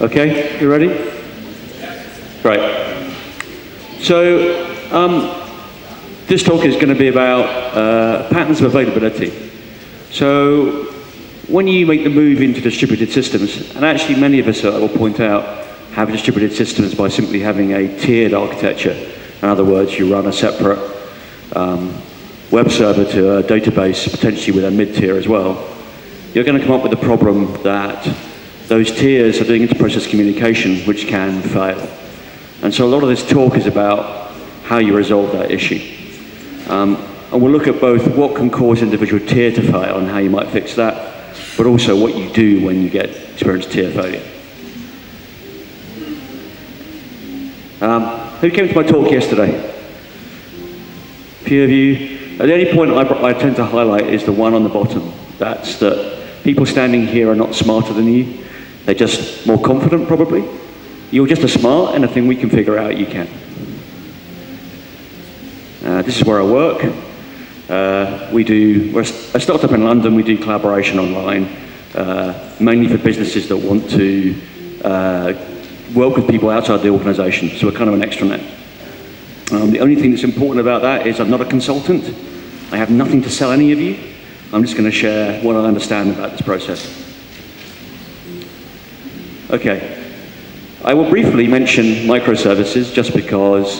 Okay, you ready? Great. So, this talk is going to be about patterns of availability. So, when you make the move into distributed systems, and actually many of us, I will point out, have distributed systems by simply having a tiered architecture. In other words, you run a separate web server to a database, potentially with a mid-tier as well. You're going to come up with the problem that those tiers are doing inter-process communication, which can fail. And so a lot of this talk is about how you resolve that issue. And we'll look at both what can cause individual tier to fail and how you might fix that, but also what you do when you experience tier failure. Who came to my talk yesterday? A few of you. The only point I tend to highlight is the one on the bottom. That's that people standing here are not smarter than you. They're just more confident, probably. You're just as smart. Anything we can figure out, you can. This is where I work. We're a startup in London. We do collaboration online, mainly for businesses that want to work with people outside the organization. So we're kind of an extranet. The only thing that's important about that is I'm not a consultant. I have nothing to sell any of you. I'm just going to share what I understand about this process. Okay. I will briefly mention microservices just because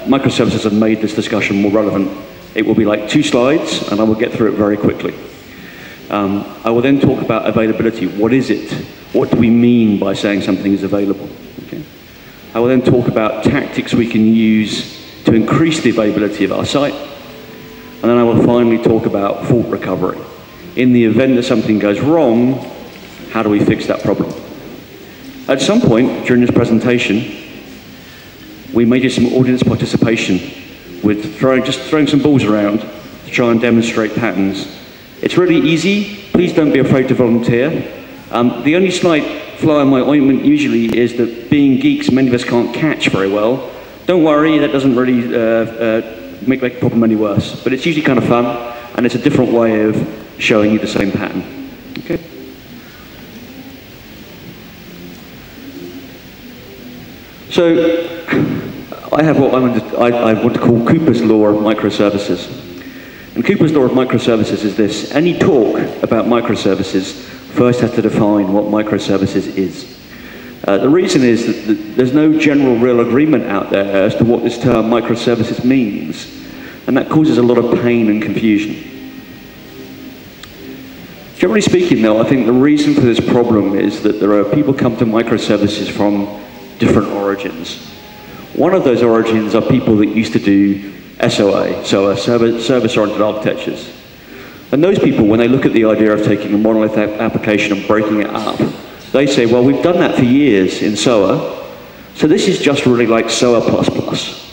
microservices have made this discussion more relevant. It will be like 2 slides, and I will get through it very quickly. I will then talk about availability. What is it? What do we mean by saying something is available? Okay. I will then talk about tactics we can use to increase the availability of our site. And then I will finally talk about fault recovery. In the event that something goes wrong, how do we fix that problem? At some point during this presentation, we may do some audience participation with just throwing some balls around to try and demonstrate patterns. It's really easy. Please don't be afraid to volunteer. The only slight fly in my ointment usually is that being geeks, many of us can't catch very well. Don't worry, that doesn't really make the problem any worse. But it's usually kind of fun, and it's a different way of showing you the same pattern. Okay? So, I have what I want to call Cooper's law of microservices. And Cooper's law of microservices is this: any talk about microservices first has to define what microservices is. The reason is that there's no general real agreement out there as to what this term microservices means, and that causes a lot of pain and confusion. Generally speaking, though, I think the reason for this problem is that there are people come to microservices from different origins. One of those origins are people that used to do SOA, so service-oriented architectures. And those people, when they look at the idea of taking a monolith application and breaking it up, they say, well, we've done that for years in SOA, so this is just really like SOA++,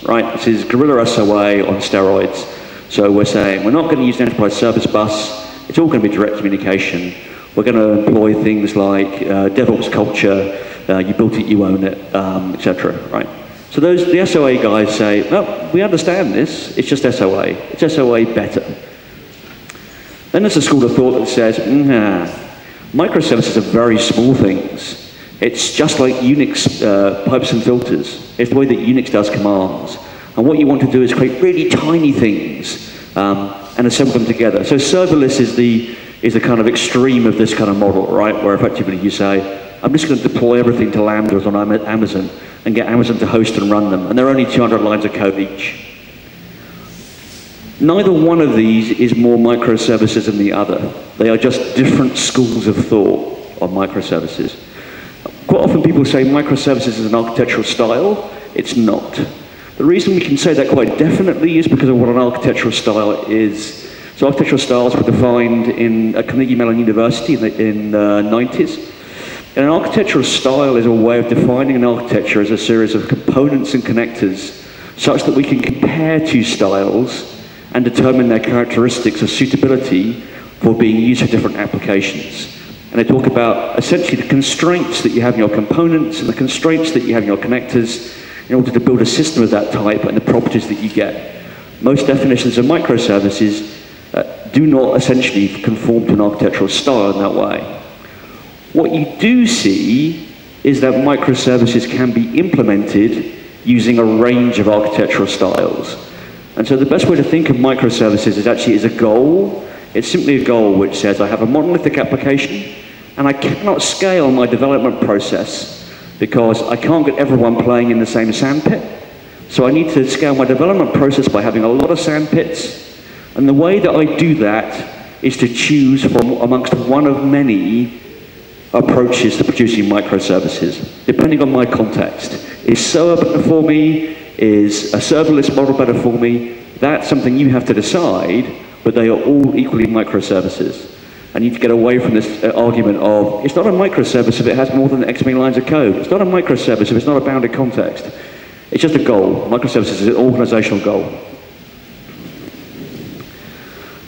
right? This is guerrilla SOA on steroids. So we're saying, we're not going to use an enterprise service bus, it's all going to be direct communication. We're going to employ things like DevOps culture, you built it, you own it, etc., right? So the SOA guys say, well, we understand this, it's just SOA. It's SOA better. Then there's a school of thought that says, nah, microservices are very small things. It's just like Unix pipes and filters. It's the way that Unix does commands. And what you want to do is create really tiny things and assemble them together. So serverless is the kind of extreme of this kind of model, right? Where effectively you say, I'm just going to deploy everything to Lambdas on Amazon and get Amazon to host and run them. And they're only 200 lines of code each. Neither one of these is more microservices than the other. They are just different schools of thought on microservices. Quite often people say microservices is an architectural style. It's not. The reason we can say that quite definitely is because of what an architectural style is. So architectural styles were defined at Carnegie Mellon University in the 90s. And an architectural style is a way of defining an architecture as a series of components and connectors such that we can compare 2 styles and determine their characteristics of suitability for being used for different applications. And they talk about essentially the constraints that you have in your components and the constraints that you have in your connectors in order to build a system of that type and the properties that you get. Most definitions of microservices do not essentially conform to an architectural style in that way. What you do see is that microservices can be implemented using a range of architectural styles. And so the best way to think of microservices is actually as a goal. It's simply a goal which says I have a monolithic application and I cannot scale my development process because I can't get everyone playing in the same sandpit. So I need to scale my development process by having a lot of sandpits. And the way that I do that is to choose from amongst one of many approaches to producing microservices, depending on my context. Is SOA better for me? Is a serverless model better for me? That's something you have to decide, but they are all equally microservices. I need to get away from this argument of, it's not a microservice if it has more than X many lines of code. It's not a microservice if it's not a bounded context. It's just a goal. Microservices is an organizational goal.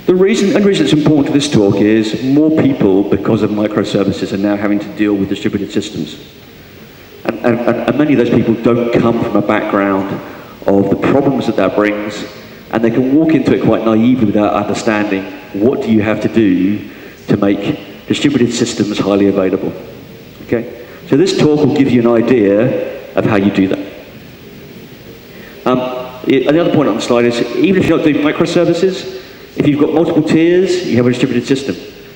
The reason it's important to this talk is more people, because of microservices, are now having to deal with distributed systems. And many of those people don't come from a background of the problems that that brings, and they can walk into it quite naively without understanding what do you have to do to make distributed systems highly available. Okay? So this talk will give you an idea of how you do that. The other point on the slide is, even if you're not doing microservices, if you've got multiple tiers, you have a distributed system.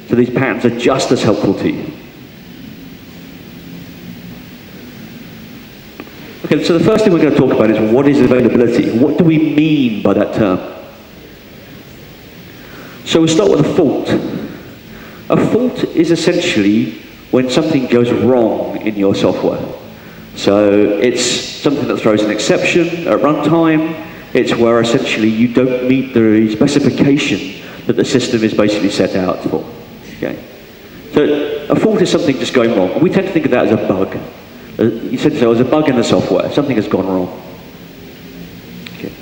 So these patterns are just as helpful to you. Okay, so the first thing we're going to talk about is what is availability? What do we mean by that term? So we'll start with a fault. A fault is essentially when something goes wrong in your software. So it's something that throws an exception at runtime. It's where essentially you don't meet the specification that the system is basically set out for. Okay? So a fault is something just going wrong. We tend to think of that as a bug. You said so, as a bug in the software, something has gone wrong. Okay.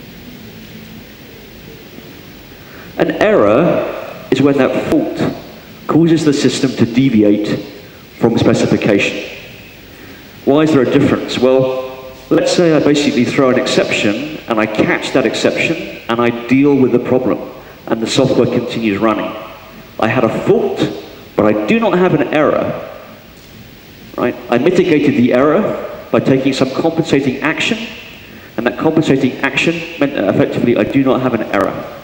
An error is when that fault causes the system to deviate from specification. Why is there a difference? Well, let's say I basically throw an exception and I catch that exception and I deal with the problem and the software continues running. I had a fault, but I do not have an error. Right? I mitigated the error by taking some compensating action, and that compensating action meant that effectively I do not have an error.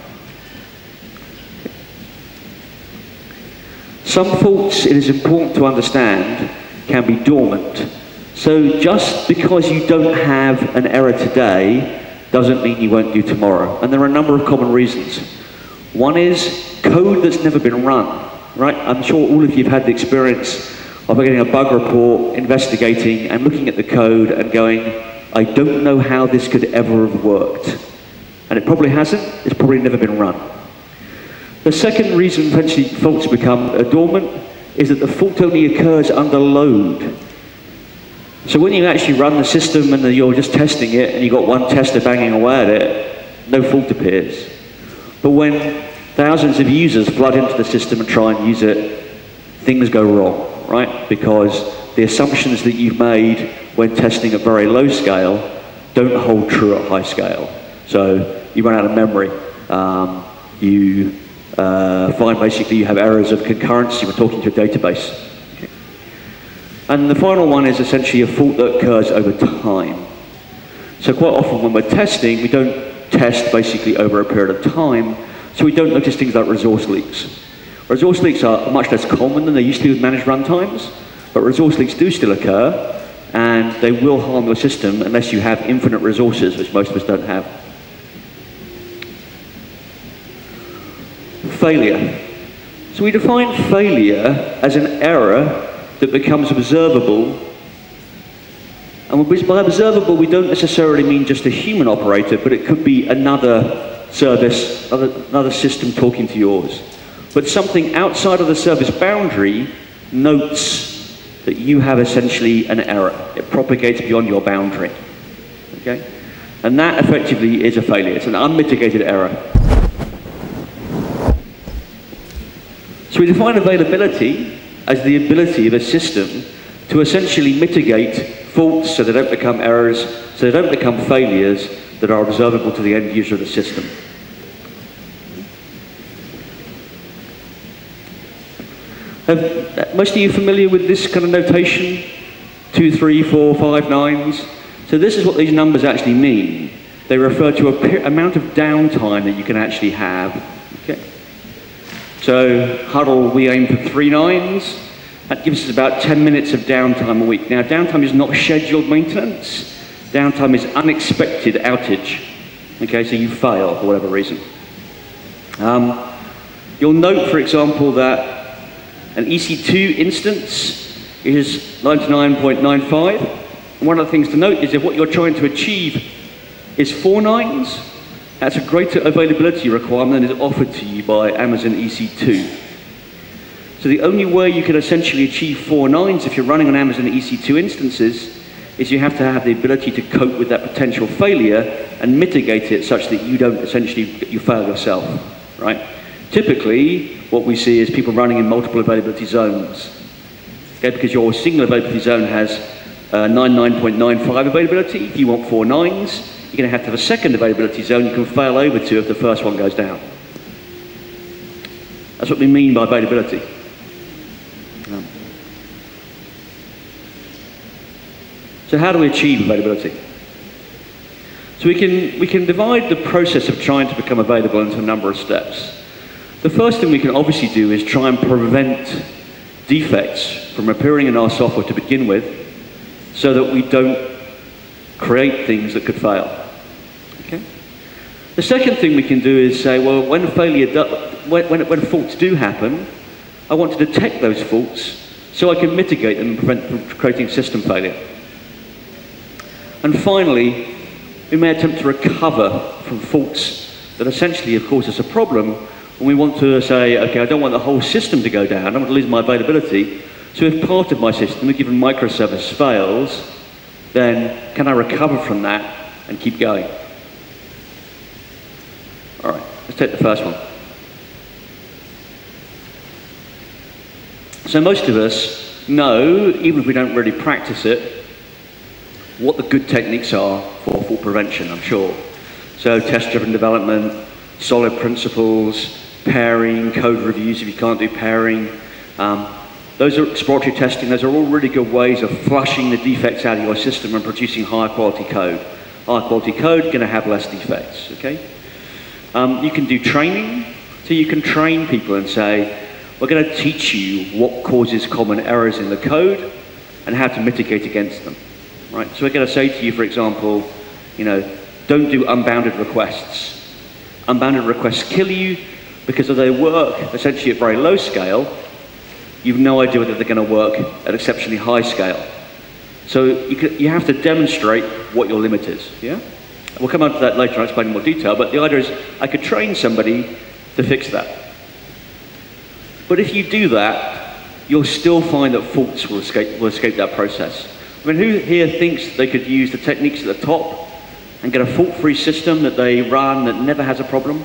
Some faults, it is important to understand, can be dormant. So just because you don't have an error today doesn't mean you won't do tomorrow. And there are a number of common reasons. One is code that's never been run. Right? I'm sure all of you have had the experience of getting a bug report, investigating, and looking at the code and going, I don't know how this could ever have worked. And it probably hasn't. It's probably never been run. The second reason eventually faults become dormant is that the fault only occurs under load. So when you actually run the system and you're just testing it and you've got one tester banging away at it, no fault appears. But when thousands of users flood into the system and try and use it, things go wrong. Right? Because the assumptions that you've made when testing at very low scale don't hold true at high scale. So you run out of memory. You find basically you have errors of concurrency when talking to a database. Okay. And the final one is essentially a fault that occurs over time. So quite often when we're testing, we don't test basically over a period of time, so we don't notice things like resource leaks. Resource leaks are much less common than they used to be with managed runtimes, but resource leaks do still occur, and they will harm your system unless you have infinite resources, which most of us don't have. Failure. So we define failure as an error that becomes observable, and by observable we don't necessarily mean just a human operator, but it could be another service, another system talking to yours. But something outside of the service boundary notes that you have essentially an error. It propagates beyond your boundary. Okay? And that effectively is a failure. It's an unmitigated error. So we define availability as the ability of a system to essentially mitigate faults so they don't become errors, so they don't become failures that are observable to the end user of the system. Most of you familiar with this kind of notation? 2, 3, 4, 5 nines. So this is what these numbers actually mean. They refer to an amount of downtime that you can actually have. Okay. So huddle, we aim for 3 nines. That gives us about 10 minutes of downtime a week. Now, downtime is not scheduled maintenance. Downtime is unexpected outage. Okay, so you fail for whatever reason. You'll note, for example, that an EC2 instance is 99.95. And one of the things to note is if what you're trying to achieve is 4 nines, that's a greater availability requirement than is offered to you by Amazon EC2. So the only way you can essentially achieve 4 nines if you're running on Amazon EC2 instances is you have to have the ability to cope with that potential failure and mitigate it such that you don't essentially, you fail yourself, right? Typically, what we see is people running in multiple availability zones. Okay, because your single availability zone has 99.95 availability. If you want 4 nines, you're going to have a second availability zone you can fail over to if the first one goes down. That's what we mean by availability. So how do we achieve availability? So we can divide the process of trying to become available into a number of steps. The first thing we can obviously do is try and prevent defects from appearing in our software to begin with, so that we don't create things that could fail. Okay? The second thing we can do is say, well, when faults do happen, I want to detect those faults so I can mitigate them and prevent from creating system failure. And finally, we may attempt to recover from faults that essentially have caused us a problem when we want to say, okay, I don't want the whole system to go down, I don't want to lose my availability, so if part of my system, a given microservice fails, then can I recover from that and keep going? All right, let's take the first one. So most of us know, even if we don't really practice it, what the good techniques are for fault prevention, I'm sure. So test-driven development, solid principles, pairing, code reviews if you can't do pairing. Those are exploratory testing. Those are all really good ways of flushing the defects out of your system and producing higher quality code. Higher quality code, going to have less defects, okay? You can do training. So you can train people and say, we're going to teach you what causes common errors in the code and how to mitigate against them. Right? So we're going to say to you, for example, you know, don't do unbounded requests. Unbounded requests kill you because if they work essentially at very low scale, you've no idea whether they're going to work at exceptionally high scale. So you have to demonstrate what your limit is. Yeah? We'll come on to that later and explain in more detail, but the idea is I could train somebody to fix that. But if you do that, you'll still find that faults will escape that process. I mean, who here thinks they could use the techniques at the top and get a fault-free system that they run that never has a problem?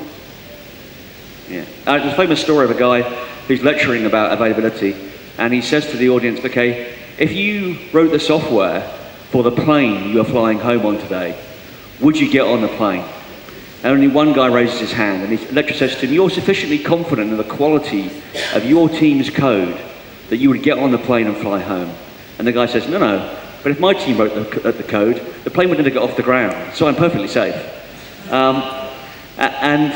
Yeah. There's a famous story of a guy who's lecturing about availability, and he says to the audience, okay, if you wrote the software for the plane you're flying home on today, would you get on the plane? And only one guy raises his hand, and the lecturer says to him, you're sufficiently confident in the quality of your team's code that you would get on the plane and fly home. And the guy says, no, but if my team wrote the code, the plane would never get off the ground, so I'm perfectly safe. And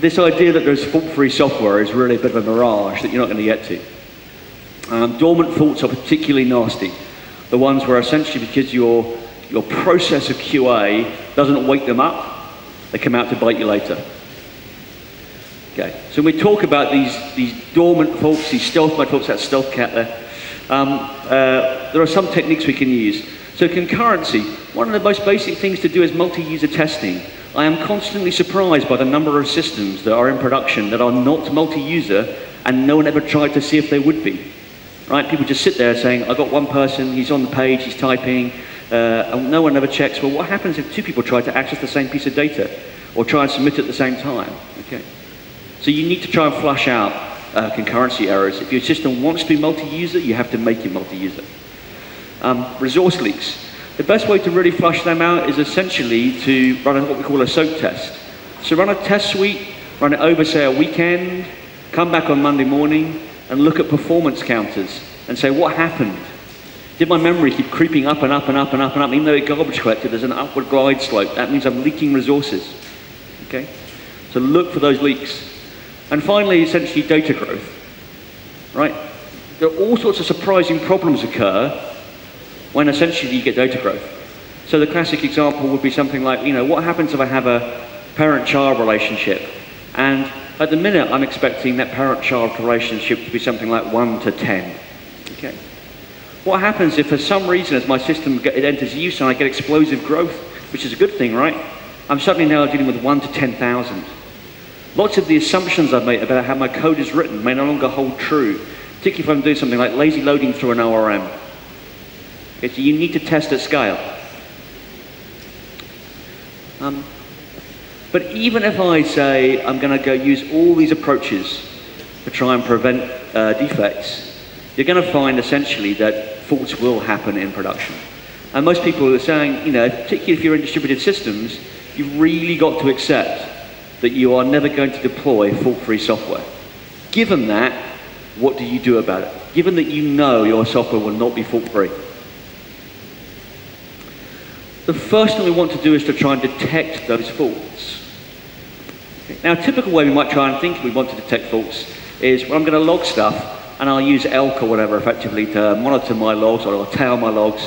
this idea that there's fault-free software is really a bit of a mirage that you're not going to get to. Dormant faults are particularly nasty. The ones where essentially because your process of QA doesn't wake them up, they come out to bite you later. Okay, so when we talk about these dormant faults, these stealth mode faults, that stealth cat there, there are some techniques we can use. So concurrency, one of the most basic things to do is multi-user testing. I am constantly surprised by the number of systems that are in production that are not multi-user and no one ever tried to see if they would be. Right? People just sit there saying, I've got one person, he's on the page, he's typing, and no one ever checks, well, what happens if 2 people try to access the same piece of data or try and submit at the same time? Okay. So you need to try and flush out concurrency errors. If your system wants to be multi-user, you have to make it multi-user. Resource leaks. The best way to really flush them out is essentially to run what we call a soak test. So run a test suite, run it over, say, a weekend, come back on Monday morning, and look at performance counters and say, what happened? Did my memory keep creeping up and up and up and up and up? Even though it's garbage collected, there's an upward glide slope. That means I'm leaking resources. Okay? So look for those leaks. And finally, essentially, data growth. Right? There are all sorts of surprising problems occur when essentially you get data growth. So the classic example would be something like, what happens if I have a parent-child relationship? And at the minute, I'm expecting that parent-child relationship to be something like 1 to 10. Okay? What happens if for some reason as my system it enters use and I get explosive growth, which is a good thing, right? I'm suddenly now dealing with 1 to 10,000. Lots of the assumptions I've made about how my code is written may no longer hold true, particularly if I'm doing something like lazy loading through an ORM. Okay, so you need to test at scale. But even if I say I'm going to go use all these approaches to try and prevent defects, you're going to find essentially that faults will happen in production. And most people are saying, particularly if you're in distributed systems, you've really got to accept that you are never going to deploy fault-free software. Given that, what do you do about it? Given that you know your software will not be fault-free. The first thing we want to do is to try and detect those faults. Okay. Now, a typical way we might try and think we want to detect faults is, well, I'm going to log stuff, and I'll use elk or whatever effectively to monitor my logs, or I'll tail my logs.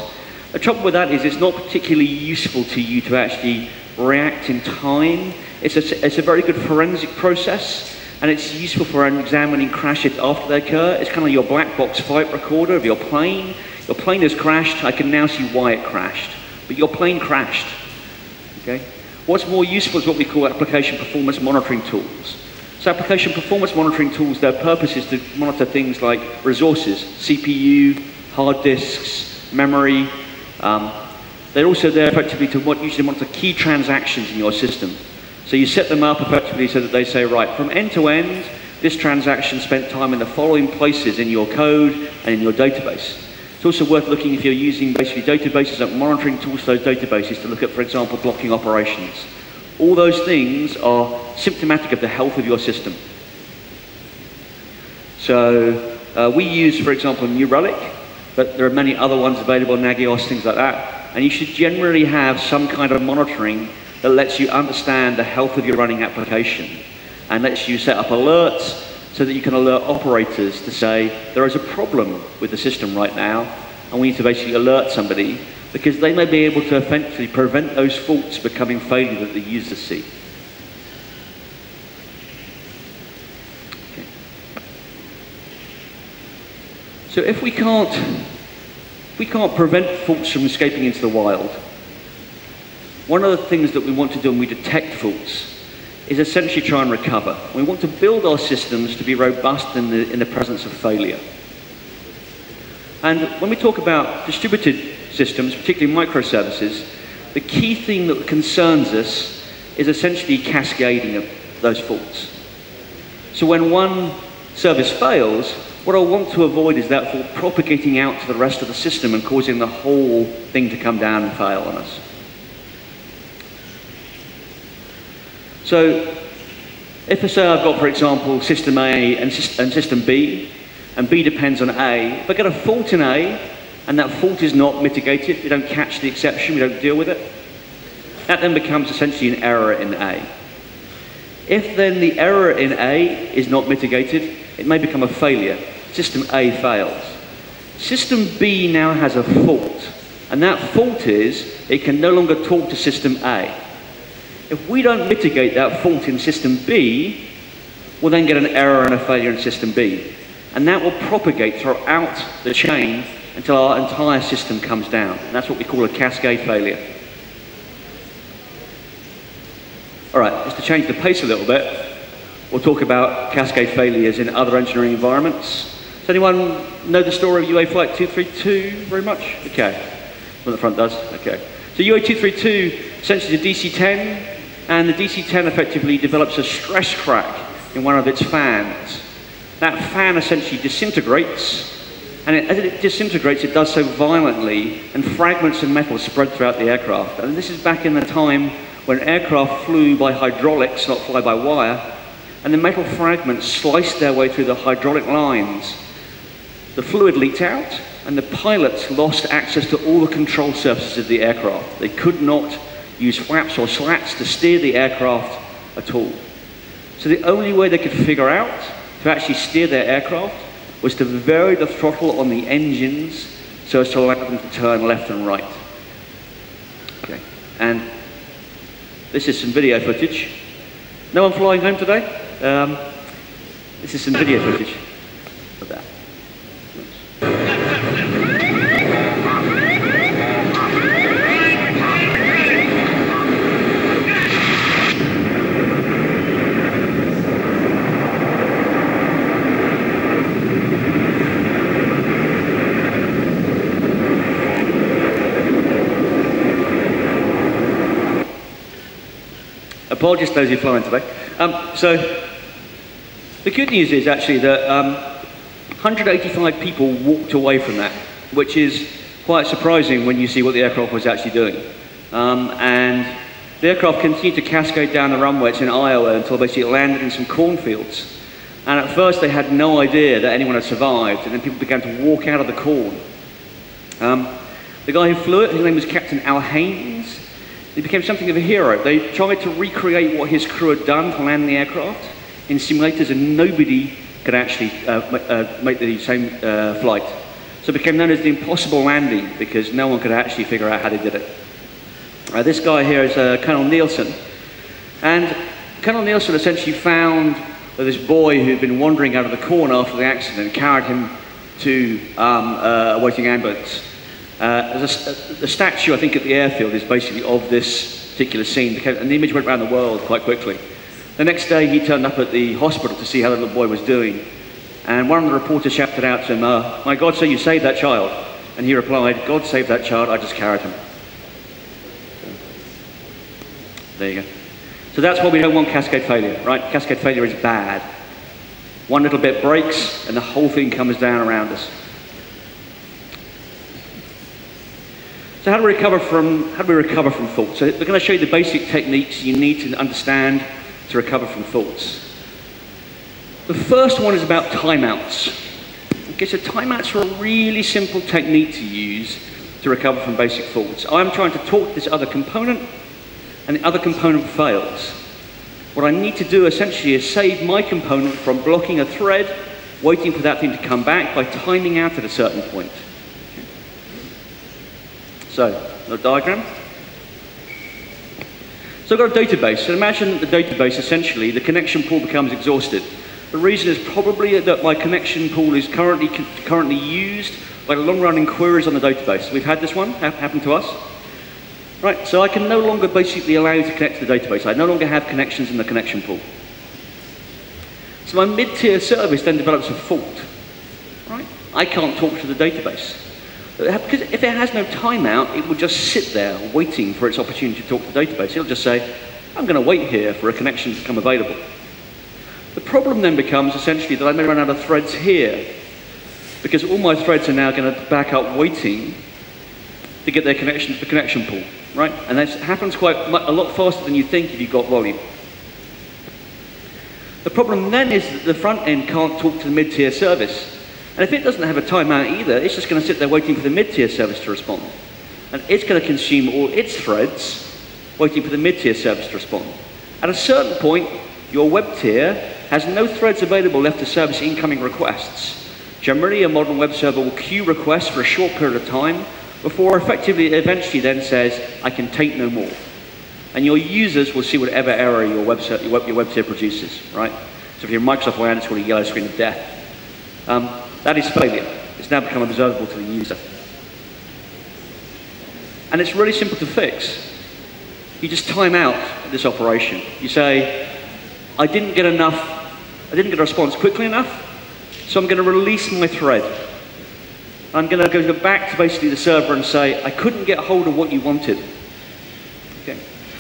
The trouble with that is it's not particularly useful to you to actually react in time. It's a very good forensic process, and it's useful for examining crashes after they occur. It's kind of your black box flight recorder of your plane. Your plane has crashed. I can now see why it crashed. But your plane crashed. Okay? What's more useful is what we call application performance monitoring tools. So application performance monitoring tools, their purpose is to monitor things like resources, CPU, hard disks, memory. They're also there effectively to usually monitor key transactions in your system. So you set them up effectively so that they say, right, from end to end, this transaction spent time in the following places in your code and in your database. It's also worth looking if you're using basically databases and monitoring tools for those databases to look at, for example, blocking operations. All those things are symptomatic of the health of your system. So we use, for example, New Relic, but there are many other ones available, Nagios, things like that. And you should generally have some kind of monitoring that lets you understand the health of your running application and lets you set up alerts so that you can alert operators to say, there is a problem with the system right now, and we need to basically alert somebody, because they may be able to eventually prevent those faults becoming failure that the users see. Okay. So if we can't prevent faults from escaping into the wild, one of the things that we want to do when we detect faults is essentially try and recover. We want to build our systems to be robust in the presence of failure. And when we talk about distributed systems, particularly microservices, the key thing that concerns us is essentially cascading of those faults. So when one service fails, what I want to avoid is that fault propagating out to the rest of the system and causing the whole thing to come down and fail on us. So if I say I've got, for example, system A and system B, and B depends on A, if I get a fault in A, and that fault is not mitigated, we don't catch the exception, we don't deal with it, that then becomes essentially an error in A. If then the error in A is not mitigated, it may become a failure. System A fails. System B now has a fault, and that fault is it can no longer talk to system A. If we don't mitigate that fault in system B, we'll then get an error and a failure in system B. And that will propagate throughout the chain until our entire system comes down. And that's what we call a cascade failure. All right, just to change the pace a little bit, we'll talk about cascade failures in other engineering environments. Does anyone know the story of UA Flight 232 very much? Okay, well, the front does, okay. So UA 232 essentially is a DC-10, and the DC-10 effectively develops a stress crack in one of its fans. That fan essentially disintegrates, and as it disintegrates, it does so violently, and fragments of metal spread throughout the aircraft. And this is back in the time when aircraft flew by hydraulics, not fly by wire, and the metal fragments sliced their way through the hydraulic lines. The fluid leaked out, and the pilots lost access to all the control surfaces of the aircraft. They could not use flaps or slats to steer the aircraft at all. So the only way they could figure out to actually steer their aircraft was to vary the throttle on the engines so as to allow them to turn left and right. Okay, and this is some video footage. No one flying home today? This is some video footage of that. Apologies to those who are flying today. So the good news is actually that 185 people walked away from that, which is quite surprising when you see what the aircraft was actually doing. And the aircraft continued to cascade down the runways in Iowa until basically it landed in some cornfields. And at first they had no idea that anyone had survived, and then people began to walk out of the corn. The guy who flew it, his name was Captain Al Haynes. He became something of a hero. They tried to recreate what his crew had done to land the aircraft in simulators, and nobody could actually make the same flight. So it became known as the impossible landing because no one could actually figure out how they did it. This guy here is Colonel Nielsen. And Colonel Nielsen essentially found this boy who'd been wandering out of the corn after the accident and carried him to a waiting ambulance. The statue, I think, at the airfield is basically of this particular scene, and the image went around the world quite quickly. The next day, he turned up at the hospital to see how the little boy was doing, and one of the reporters shouted out to him, "My God, sir, you saved that child." And he replied, "God saved that child, I just carried him." There you go. So that's why we don't want cascade failure, right? Cascade failure is bad. One little bit breaks, and the whole thing comes down around us. So how do we recover from thoughts? So we're going to show you the basic techniques you need to understand to recover from thoughts. The first one is about timeouts. Okay, so timeouts are a really simple technique to use to recover from basic thoughts. I'm trying to talk to this other component, and the other component fails. What I need to do essentially is save my component from blocking a thread, waiting for that thing to come back by timing out at a certain point. So, the diagram. So I've got a database. So imagine the database, essentially, the connection pool becomes exhausted. The reason is probably that my connection pool is currently used by the long-running queries on the database. We've had this one happen to us. Right, so I can no longer basically allow you to connect to the database. I no longer have connections in the connection pool. So my mid-tier service then develops a fault. Right? I can't talk to the database. Because if it has no timeout, it will just sit there waiting for its opportunity to talk to the database. It'll just say, I'm going to wait here for a connection to become available. The problem then becomes essentially that I may run out of threads here, because all my threads are now going to back up waiting to get their connection to the connection pool, right? And that happens a lot faster than you think if you've got volume. The problem then is that the front end can't talk to the mid-tier service. And if it doesn't have a timeout either, it's just going to sit there waiting for the mid-tier service to respond. And it's going to consume all its threads, waiting for the mid-tier service to respond. At a certain point, your web tier has no threads available left to service incoming requests. Generally, a modern web server will queue requests for a short period of time before eventually then says, I can take no more. And your users will see whatever error your web tier produces, right? So if you're Microsoft land, it's called a yellow screen of death. That is failure. It's now become observable to the user. And it's really simple to fix. You just time out this operation. You say, I didn't get a response quickly enough, so I'm going to release my thread. I'm going to go back to basically the server and say, I couldn't get hold of what you wanted. Okay.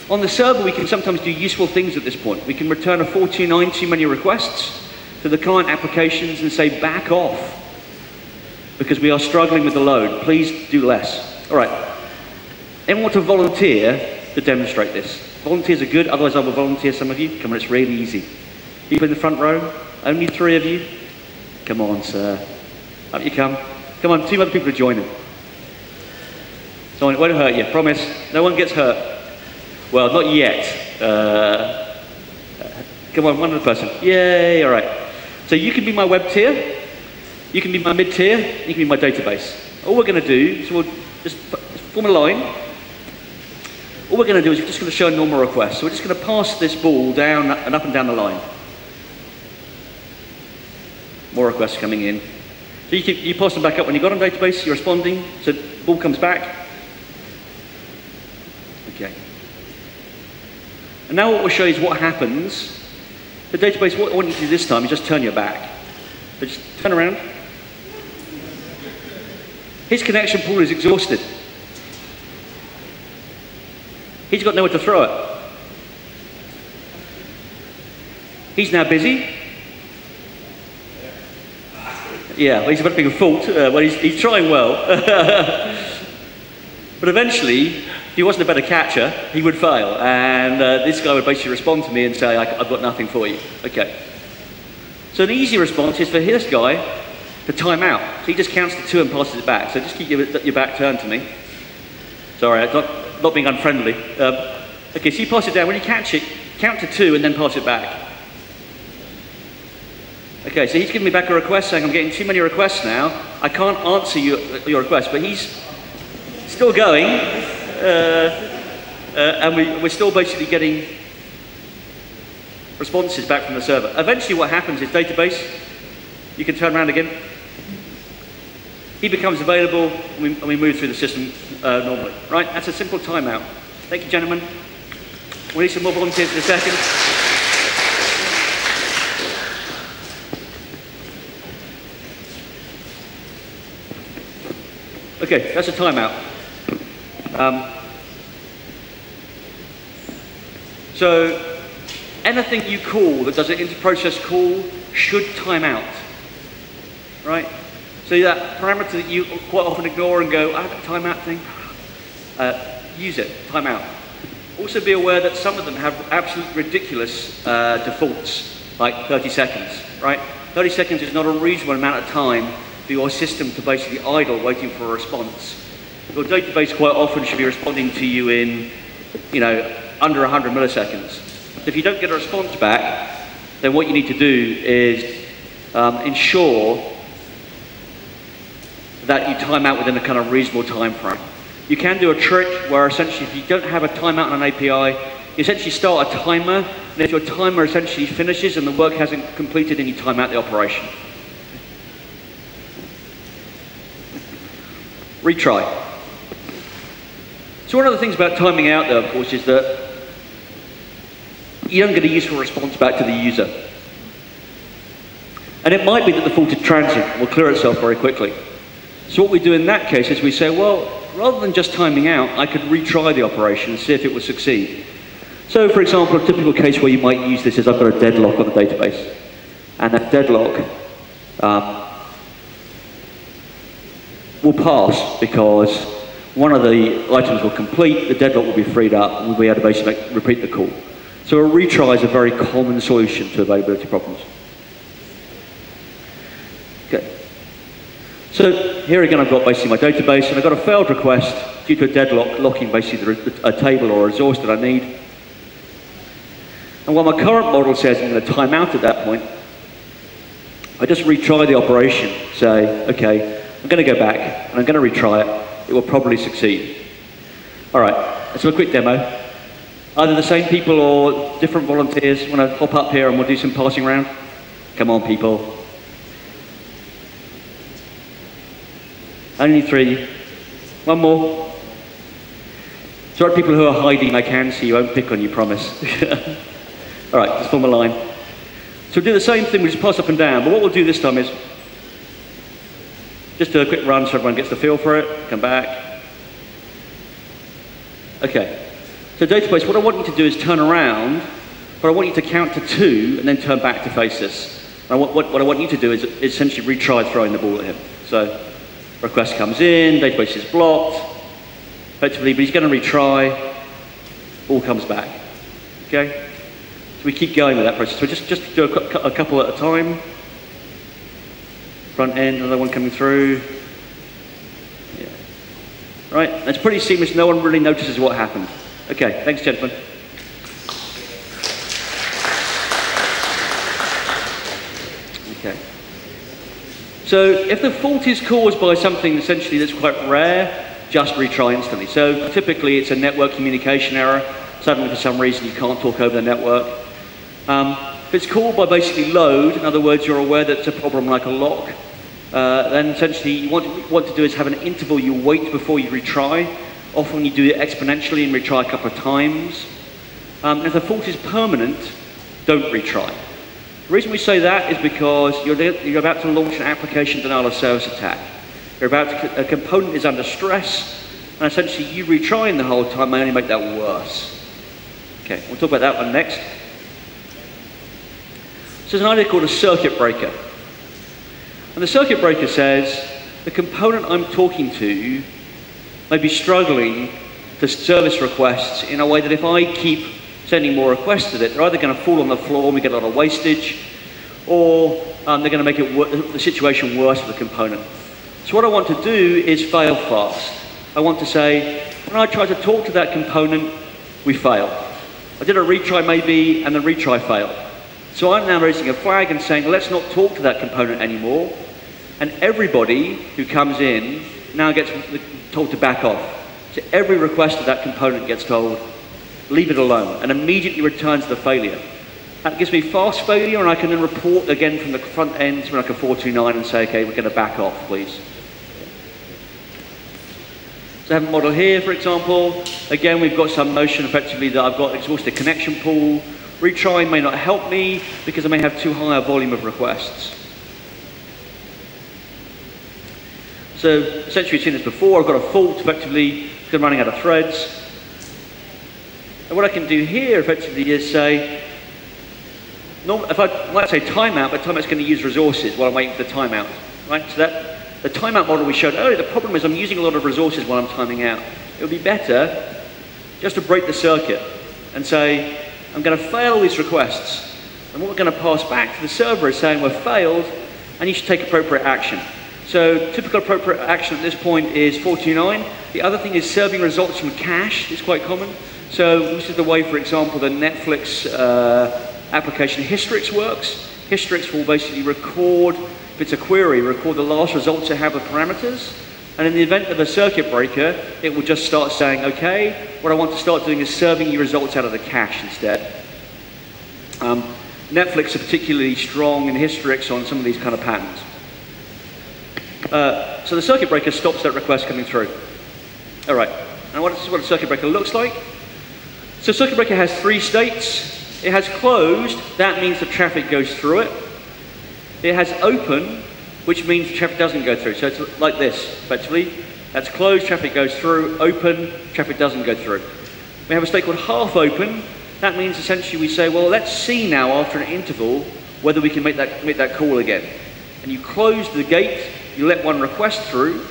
On the server, we can sometimes do useful things at this point. We can return a 49 too many requests to the client applications and say, back off, because we are struggling with the load. Please do less. All right. Anyone want to volunteer to demonstrate this? Volunteers are good, otherwise I will volunteer some of you. Come on, it's really easy. People in the front row, only 3 of you. Come on, sir. Up you come. Come on, 2 other people to join him. So it won't hurt you, promise. No one gets hurt. Well, not yet. Come on, one other person. Yay, all right. So you can be my web tier, you can be my mid tier, you can be my database. All we're going to do is we'll just form a line. All we're going to do is we're just going to show a normal request. So we're just going to pass this ball down and up and down the line. More requests coming in. So you pass them back up when you got on database, you're responding, so the ball comes back. Okay. And now what we'll show you is what happens. The database, what I want you to do this time is just turn your back. So just turn around. His connection pool is exhausted. He's got nowhere to throw it. He's now busy. Yeah, well, he's developing a fault. Well, he's trying well. But eventually, if he wasn't a better catcher, he would fail. And this guy would basically respond to me and say, I've got nothing for you. Okay. So an easy response is for this guy to time out. So he just counts to 2 and passes it back. So just keep your back turned to me. Sorry, I'm not being unfriendly. Okay, so you pass it down. When you catch it, count to 2 and then pass it back. Okay, so he's giving me back a request saying I'm getting too many requests now. I can't answer your request, but he's still going. And we're still basically getting responses back from the server. Eventually what happens is database, you can turn around again. He becomes available and we move through the system normally. Right, that's a simple timeout. Thank you, gentlemen. We need some more volunteers in a second. Okay, that's a timeout. So anything you call that does an inter-process call should time out, right? So that parameter that you quite often ignore and go, I have a timeout thing, use it, timeout. Also be aware that some of them have absolutely ridiculous defaults, like 30 seconds, right? 30 seconds is not a reasonable amount of time for your system to basically idle waiting for a response. Your database quite often should be responding to you in, under 100 milliseconds. If you don't get a response back, then what you need to do is ensure that you time out within a kind of reasonable time frame. You can do a trick where essentially if you don't have a timeout on an API, you essentially start a timer, and if your timer essentially finishes and the work hasn't completed, then you time out the operation. Retry. So one of the things about timing out though, of course, is that you don't get a useful response back to the user. And it might be that the fault is transient and will clear itself very quickly. So what we do in that case is we say, well, rather than just timing out, I could retry the operation and see if it would succeed. So for example, a typical case where you might use this is I've got a deadlock on the database. And that deadlock will pass because one of the items will complete, the deadlock will be freed up, and we'll be able to basically repeat the call. So a retry is a very common solution to availability problems. Okay. So here again I've got basically my database, and I've got a failed request due to a deadlock locking basically a table or a resource that I need. And while my current model says I'm going to time out at that point, I just retry the operation, say, okay, I'm going to go back and I'm going to retry it. It will probably succeed. All right, let's do a quick demo. Either the same people or different volunteers want to hop up here and we'll do some passing around. Come on, people. Only 3. One more. Sorry, people who are hiding, I can see you, won't pick on you, promise. All right, just form a line. So we'll do the same thing, we just pass up and down, but what we'll do this time is just do a quick run so everyone gets the feel for it, come back. Okay, so database, what I want you to do is turn around, but I want you to count to 2 and then turn back to face this. And what I want you to do is essentially retry throwing the ball at him. So request comes in, database is blocked, effectively, but he's going to retry, ball comes back. Okay? So we keep going with that process. So just do a couple at a time. Front end, another one coming through. right? And it's pretty seamless, no one really notices what happened. Okay, thanks, gentlemen. Okay. So if the fault is caused by something essentially that's quite rare, just retry instantly. So typically it's a network communication error. Suddenly for some reason you can't talk over the network. If it's caused by basically load, in other words, you're aware that it's a problem like a lock, then essentially what you want to do is have an interval you wait before you retry. Often you do it exponentially and retry a couple of times. If the fault is permanent, don't retry. The reason we say that is because you're about to launch an application denial of service attack. A component is under stress, and essentially you retrying the whole time may only make that worse. Okay, we'll talk about that one next. So there's an idea called a circuit breaker. And the circuit breaker says the component I'm talking to may be struggling to service requests in a way that if I keep sending more requests to it, they're either going to fall on the floor and we get a lot of wastage, or they're going to make the situation worse for the component. So what I want to do is fail fast. I want to say, when I try to talk to that component, we failed. I did a retry maybe, and the retry failed. So I'm now raising a flag and saying, let's not talk to that component anymore. And everybody who comes in now gets told to back off. So every request of that component gets told, leave it alone, and immediately returns the failure. That gives me fast failure, and I can then report again from the front end to like a 429 and say, okay, we're going to back off, please. So I have a model here, for example. Again, we've got some notion effectively that I've got exhausted connection pool. Retrying may not help me because I may have too high a volume of requests. So essentially, we've seen this before. I've got a fault effectively because I'm running out of threads. And what I can do here effectively is say, if I might say timeout, but timeout's going to use resources while I'm waiting for the timeout, right? So that the timeout model we showed earlier, the problem is I'm using a lot of resources while I'm timing out. It would be better just to break the circuit and say, I'm going to fail these requests. And what we're going to pass back to the server is saying we've failed and you should take appropriate action. So typical appropriate action at this point is 429. The other thing is serving results from cache. It's quite common. So this is the way, for example, the Netflix application Hystrix works. Hystrix will basically record, if it's a query, record the last results it have of parameters. And in the event of a circuit breaker, it will just start saying, okay, what I want to start doing is serving you results out of the cache instead. Netflix are particularly strong in Hystrix on some of these kind of patterns. So the circuit breaker stops that request coming through. All right, and this is what a circuit breaker looks like. So circuit breaker has 3 states. It has closed, that means the traffic goes through it. It has open, which means the traffic doesn't go through. So it's like this, effectively. That's closed, traffic goes through. Open, traffic doesn't go through. We have a state called half open. That means essentially we say, well, let's see now after an interval whether we can make that call again. And you close the gate, you let one request through.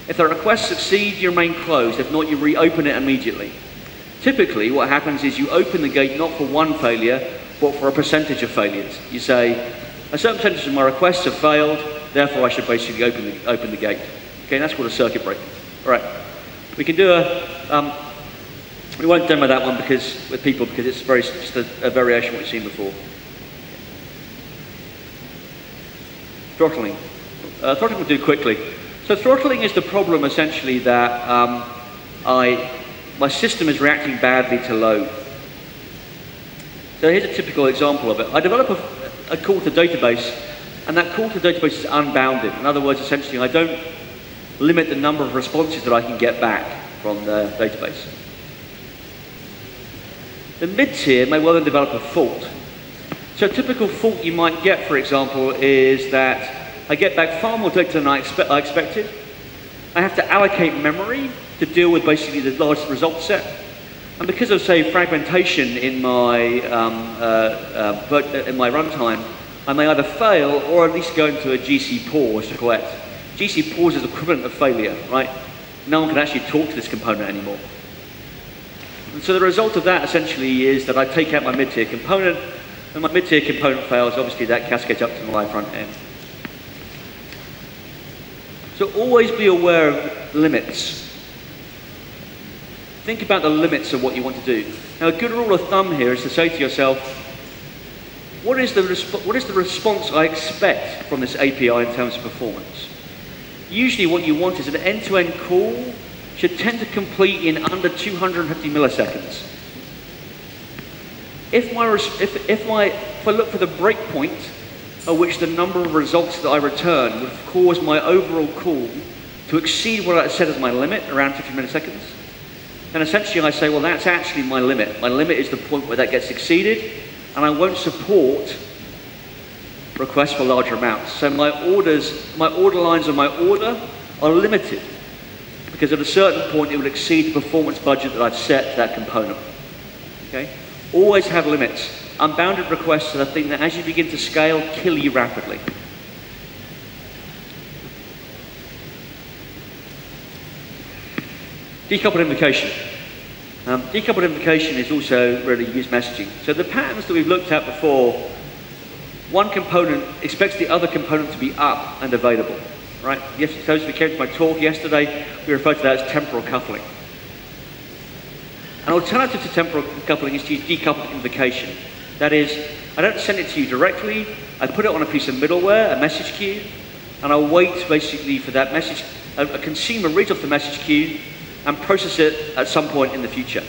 If the request succeeds, you remain closed. If not, you reopen it immediately. Typically, what happens is you open the gate not for one failure, but for a percentage of failures. You say, a certain percentage of my requests have failed, therefore I should basically open the gate. Okay, that's called a circuit breaker. All right, we can do we won't demo that one with people because it's just a variation of what we've seen before. Throttling. Throttling we'll do quickly. So throttling is the problem essentially that my system is reacting badly to load. So here's a typical example of it. I develop a call to database, and that call to database is unbounded. In other words, essentially, I don't limit the number of responses that I can get back from the database. The mid-tier may well then develop a fault. So a typical fault you might get, for example, is that I get back far more data than I expected. I have to allocate memory to deal with basically the large result set. And because of, say, fragmentation in my runtime, I may either fail or at least go into a GC pause to collect. GC pause is the equivalent of failure, right? No one can actually talk to this component anymore. And so the result of that essentially is that I take out my mid-tier component, and my mid-tier component fails. Obviously, that cascades up to my front end. So always be aware of limits. think about the limits of what you want to do. Now, a good rule of thumb here is to say to yourself, what is the response I expect from this API in terms of performance? Usually what you want is an end-to-end call should tend to complete in under 250 milliseconds. If I look for the breakpoint at which the number of results that I return would cause my overall call to exceed what I set as my limit, around 50 milliseconds, then essentially I say, well, that's actually my limit. My limit is the point where that gets exceeded, and I won't support requests for larger amounts. So my order lines on my order are limited, because at a certain point it will exceed the performance budget that I've set to that component. Okay? Always have limits. Unbounded requests are the thing that, as you begin to scale, kill you rapidly. Decoupled invocation. Decoupled invocation is also really used messaging. So the patterns that we've looked at before, one component expects the other component to be up and available. Right? Yes, those who came to my talk yesterday, we referred to that as temporal coupling. An alternative to temporal coupling is to use decoupled invocation. That is, I don't send it to you directly, I put it on a piece of middleware, a message queue, and I'll wait basically for that message. A consumer reads off the message queue and process it at some point in the future.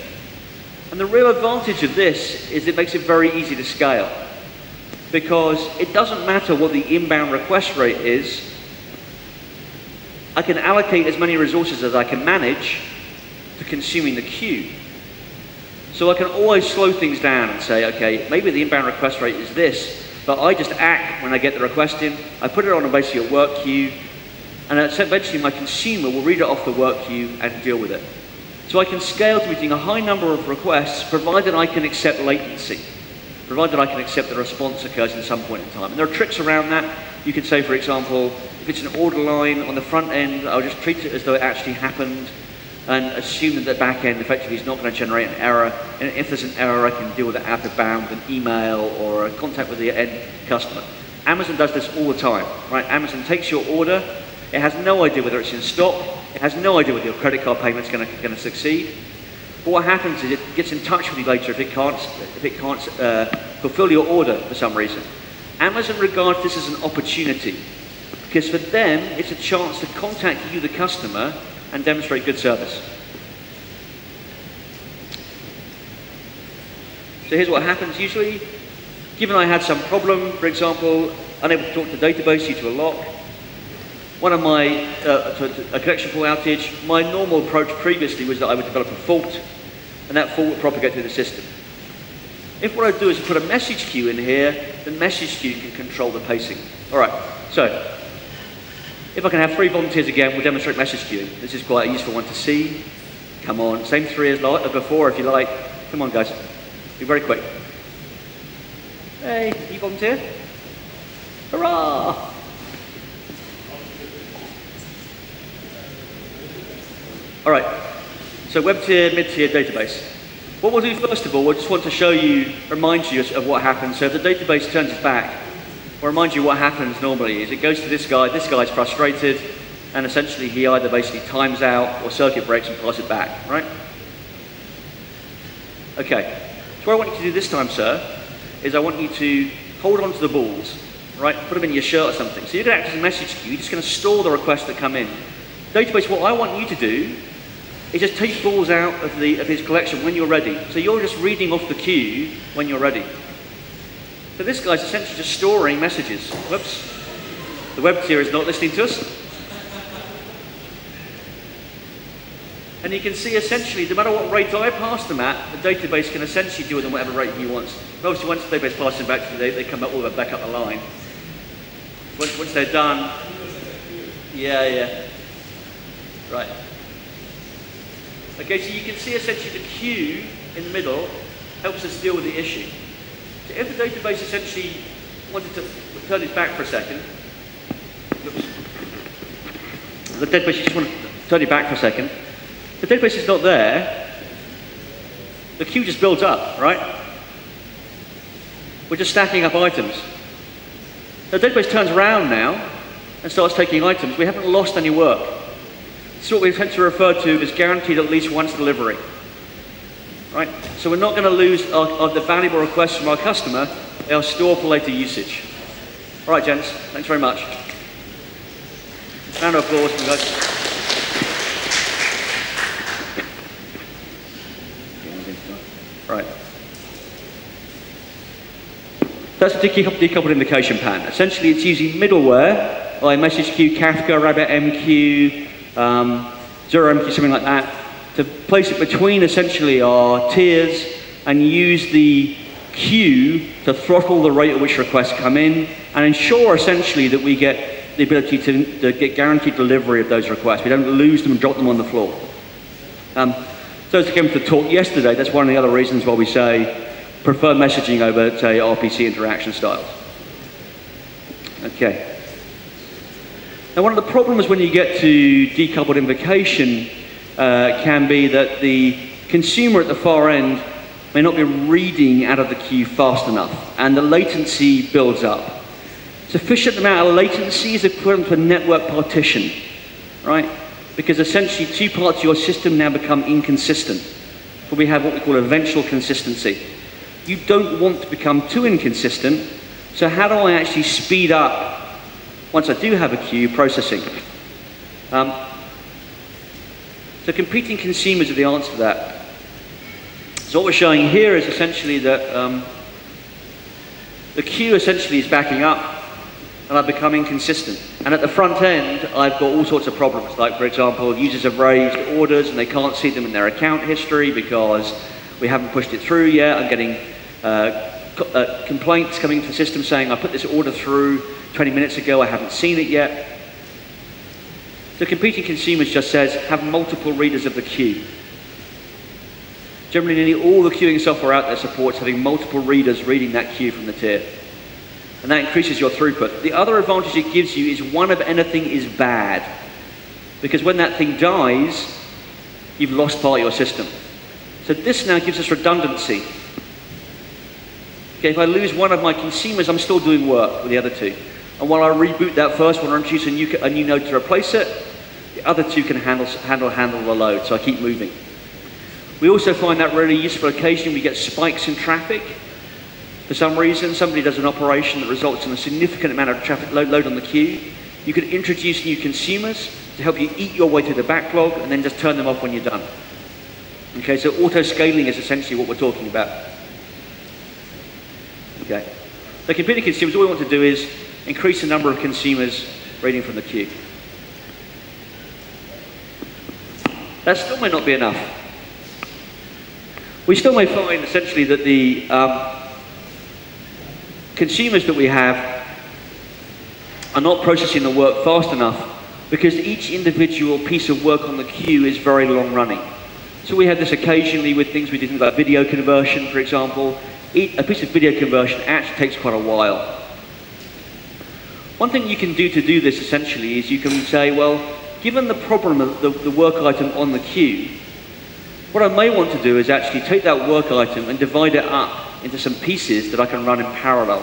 And the real advantage of this is it makes it very easy to scale, because it doesn't matter what the inbound request rate is. I can allocate as many resources as I can manage to consuming the queue. So I can always slow things down and say, okay, maybe the inbound request rate is this, but I just act when I get the request in. I put it on basically a work queue, and eventually my consumer will read it off the work queue and deal with it. So I can scale to meeting a high number of requests, provided I can accept latency, provided I can accept the response occurs at some point in time. And there are tricks around that. You could say, for example, if it's an order line on the front end, I'll just treat it as though it actually happened, and assume that the back end effectively is not going to generate an error. And if there's an error, I can deal with it out of bound with an email or a contact with the end customer. Amazon does this all the time, right? Amazon takes your order, it has no idea whether it's in stock, it has no idea whether your credit card payment's going to succeed. But what happens is it gets in touch with you later if it can't fulfill your order for some reason. Amazon regards this as an opportunity, because for them, it's a chance to contact you, the customer, and demonstrate good service. So here's what happens usually. Given I had some problem, for example, unable to talk to the database due to a lock, one of my, a connection fault outage, my normal approach previously was that I would develop a fault, and that fault would propagate through the system. If what I do is put a message queue in here, the message queue can control the pacing. All right, so if I can have 3 volunteers again, we'll demonstrate message queuing. This is quite a useful one to see. Come on, same 3 as before if you like. Come on guys, be very quick. Hey, you volunteer? Hurrah! All right, so web tier, mid-tier, database. What we'll do first of all, I just want to show you, remind you of what happens. So if the database turns its back, I'll remind you what happens normally is it goes to this guy's frustrated, and essentially he either basically times out or circuit breaks and passes it back, right? Okay, so what I want you to do this time, sir, is I want you to hold on to the balls, right? Put them in your shirt or something. So you're going to act as a message queue, you're just going to store the requests that come in. Database, what I want you to do is just take balls out of his collection when you're ready. So you're just reading off the queue when you're ready. So this guy's essentially just storing messages. Whoops. The web tier is not listening to us. And you can see essentially, no matter what rate I pass them at, the database can essentially deal with them whatever rate he wants. But obviously once the database passes them back to you, they come all the way back up the line. Once they're done, yeah. Right. Okay, so you can see essentially the queue in the middle helps us deal with the issue. So if the database essentially wanted to turn its back for a second, the database just wanted to turn it back for a second, the database is not there, the queue just builds up, right? We're just stacking up items. The database turns around now and starts taking items. We haven't lost any work. This is what we tend to refer to as guaranteed at least once delivery. right? So we're not going to lose the valuable requests from our customer. They are stored for later usage. All right, gents, thanks very much. Round of applause for you guys. Right. That's a decoupled invocation pattern. Essentially, it's using middleware, like message queue, Kafka, RabbitMQ, ZeroMQ, something like that, to place it between essentially our tiers and use the queue to throttle the rate at which requests come in and ensure essentially that we get the ability to get guaranteed delivery of those requests. We don't lose them and drop them on the floor. So as I came to the talk yesterday, that's one of the other reasons why we say prefer messaging over, say, RPC interaction styles. Okay. Now, one of the problems when you get to decoupled invocation can be that the consumer at the far end may not be reading out of the queue fast enough, and the latency builds up. Sufficient amount of latency is equivalent to a network partition, right? Because essentially two parts of your system now become inconsistent. So we have what we call eventual consistency. You don't want to become too inconsistent, so how do I actually speed up, once I do have a queue, processing? So competing consumers are the answer to that. So what we're showing here is essentially that the queue essentially is backing up and I've become inconsistent. And at the front end, I've got all sorts of problems. Like, for example, users have raised orders and they can't see them in their account history because we haven't pushed it through yet. I'm getting complaints coming to the system saying, I put this order through 20 minutes ago, I haven't seen it yet. So competing consumers just says, have multiple readers of the queue. Generally, nearly all the queuing software out there supports having multiple readers reading that queue from the tier. And that increases your throughput. The other advantage it gives you is one of anything is bad. Because when that thing dies, you've lost part of your system. So this now gives us redundancy. Okay, if I lose one of my consumers, I'm still doing work with the other two. And while I reboot that first one or introduce a new node to replace it, the other two can handle the load, so I keep moving. We also find that really useful. Occasionally we get spikes in traffic. For some reason, somebody does an operation that results in a significant amount of traffic load on the queue. You could introduce new consumers to help you eat your way through the backlog and then just turn them off when you're done. Okay, so auto-scaling is essentially what we're talking about. Okay. So competing consumers, all we want to do is increase the number of consumers reading from the queue. That still may not be enough. We still may find essentially that the consumers that we have are not processing the work fast enough because each individual piece of work on the queue is very long running. So we have this occasionally with things we did about video conversion, for example. A piece of video conversion actually takes quite a while. One thing you can do to do this essentially is you can say, well, given the problem of the work item on the queue, what I may want to do is actually take that work item and divide it up into some pieces that I can run in parallel.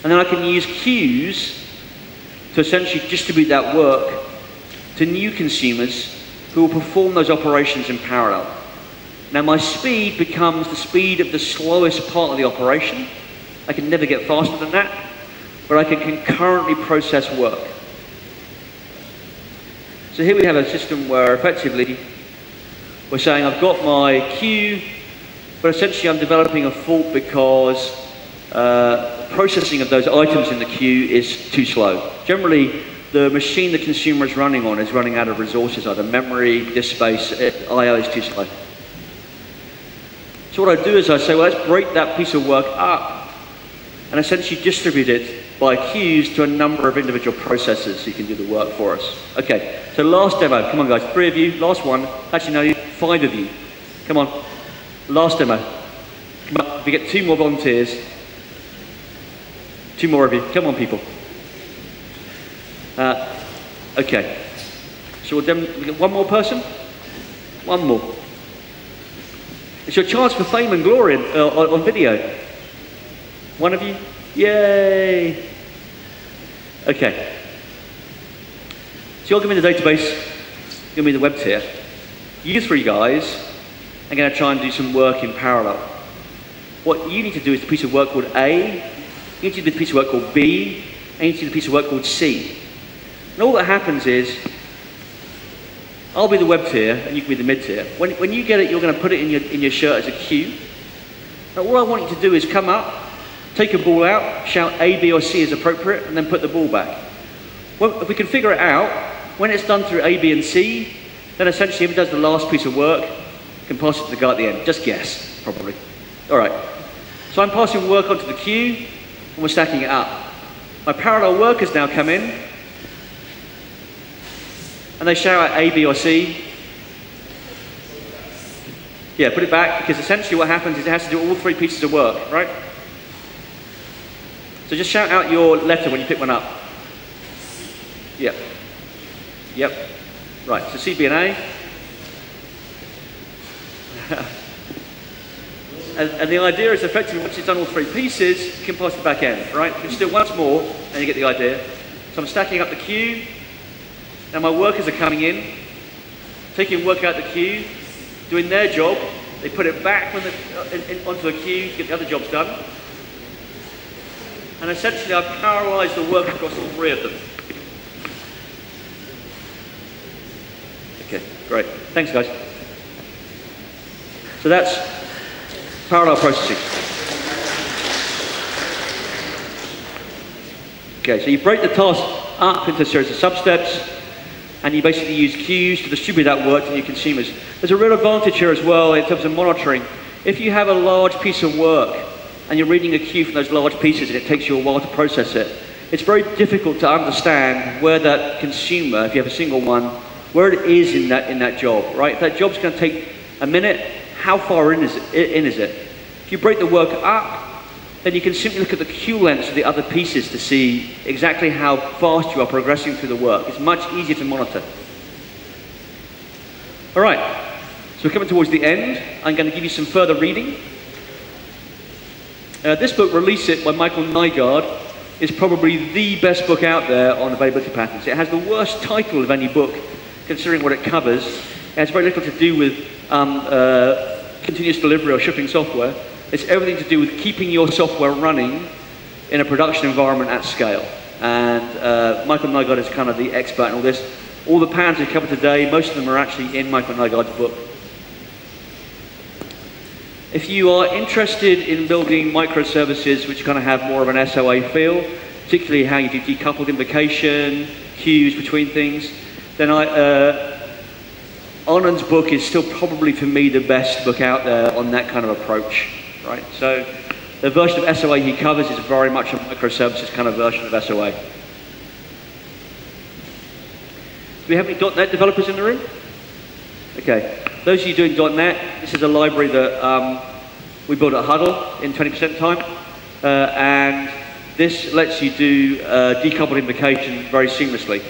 And then I can use queues to essentially distribute that work to new consumers who will perform those operations in parallel. Now my speed becomes the speed of the slowest part of the operation. I can never get faster than that, but I can concurrently process work. So here we have a system where effectively we're saying I've got my queue, but essentially I'm developing a fault because processing of those items in the queue is too slow. Generally, the machine the consumer is running on is running out of resources, either memory, disk space, I/O is too slow. So what I do is I say, well, let's break that piece of work up and essentially distribute it by queues to a number of individual processors who can do the work for us. Okay, so last demo. Come on, guys. 3 of you. Last one. Actually, no, 5 of you. Come on. Last demo. Come on. We get 2 more volunteers. 2 more of you. Come on, people. Okay. So we'll get 1 more person? 1 more. It's your chance for fame and glory on video. 1 of you? Yay! Okay. So you'll give me the database, give me the web tier. You 3 guys and going to try and do some work in parallel. What you need to do is a piece of work called A, you need to do the piece of work called B, and you need to do the piece of work called C. And all that happens is, I'll be the web tier, and you can be the mid tier. When you get it, you're going to put it in your shirt as a cue. Now, all I want you to do is come up, take a ball out, shout A, B, or C as appropriate, and then put the ball back. Well, if we can figure it out, when it's done through A, B, and C, then essentially if it does the last piece of work, you can pass it to the guy at the end. Just guess, probably. All right. So I'm passing work onto the queue, and we're stacking it up. My parallel workers now come in, and they shout out A, B, or C. Yeah, put it back, because essentially what happens is it has to do all three pieces of work, right? So just shout out your letter when you pick one up. Yep. Yep. Right, so C, B, and A. and the idea is effectively once you've done all three pieces, you can pass it back end, right? You can just do it once more, and you get the idea. So I'm stacking up the queue. Now my workers are coming in, taking work out the queue, doing their job. They put it back onto the queue to get the other jobs done. And essentially I've parallelized the work across all three of them. Okay, great. Thanks, guys. So that's parallel processing. Okay, so you break the task up into a series of sub-steps, and you basically use queues to distribute that work to your consumers. There's a real advantage here as well in terms of monitoring. If you have a large piece of work, and you're reading a queue from those large pieces, and it takes you a while to process it, it's very difficult to understand where that consumer, if you have a single one, where it is in that job, right? If that job's going to take a minute, how far in is it? If you break the work up, then you can simply look at the queue lengths of the other pieces to see exactly how fast you are progressing through the work. It's much easier to monitor. All right, so we're coming towards the end. I'm going to give you some further reading. This book, Release It, by Michael Nygaard, is probably the best book out there on availability patterns. It has the worst title of any book, considering what it covers. It has very little to do with continuous delivery or shipping software. It's everything to do with keeping your software running in a production environment at scale. And Michael Nygaard is kind of the expert in all this. All the patterns we covered today, most of them are actually in Michael Nygaard's book. If you are interested in building microservices which kind of have more of an SOA feel, particularly how you do decoupled invocation, queues between things, then Anand's book is still probably, for me, the best book out there on that kind of approach, right? So the version of SOA he covers is very much a microservices kind of version of SOA. Do we have any .NET developers in the room? Okay. Those of you doing .NET, this is a library that we built at Huddle in 20% time. And this lets you do decoupled invocation very seamlessly.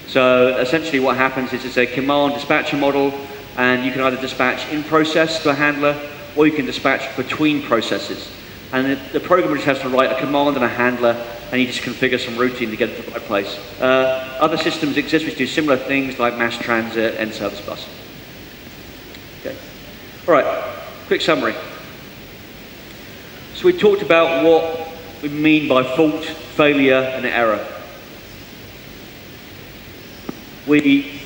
So essentially what happens is it's a command dispatcher model, and you can either dispatch in process to a handler, or you can dispatch between processes. And the programmer just has to write a command and a handler, and you just configure some routine to get it to the right place. Other systems exist which do similar things like mass transit and service bus. Okay. All right, quick summary. So we talked about what we mean by fault, failure, and error. We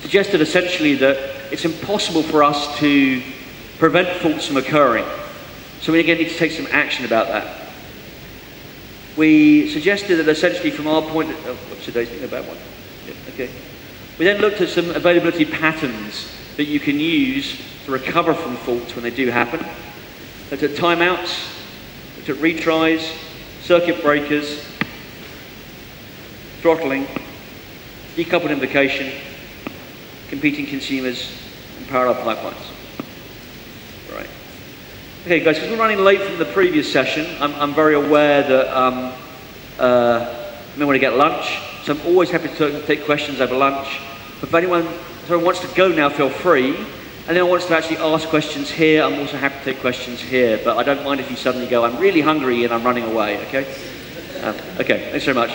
suggested essentially that it's impossible for us to prevent faults from occurring. So we again need to take some action about that. We suggested that essentially from our point of, what's today's thing about one? Yeah, okay. We then looked at some availability patterns that you can use to recover from faults when they do happen. Looked at timeouts, looked at retries, circuit breakers, throttling, decoupled invocation, competing consumers, and parallel pipelines. Right. Okay, guys, because we're running late from the previous session, I'm very aware that I may want to get lunch, so I'm always happy to take questions over lunch. But if anyone wants to go now, feel free. And anyone wants to actually ask questions here, I'm also happy to take questions here. But I don't mind if you suddenly go, I'm really hungry and I'm running away, okay? Okay, thanks very much.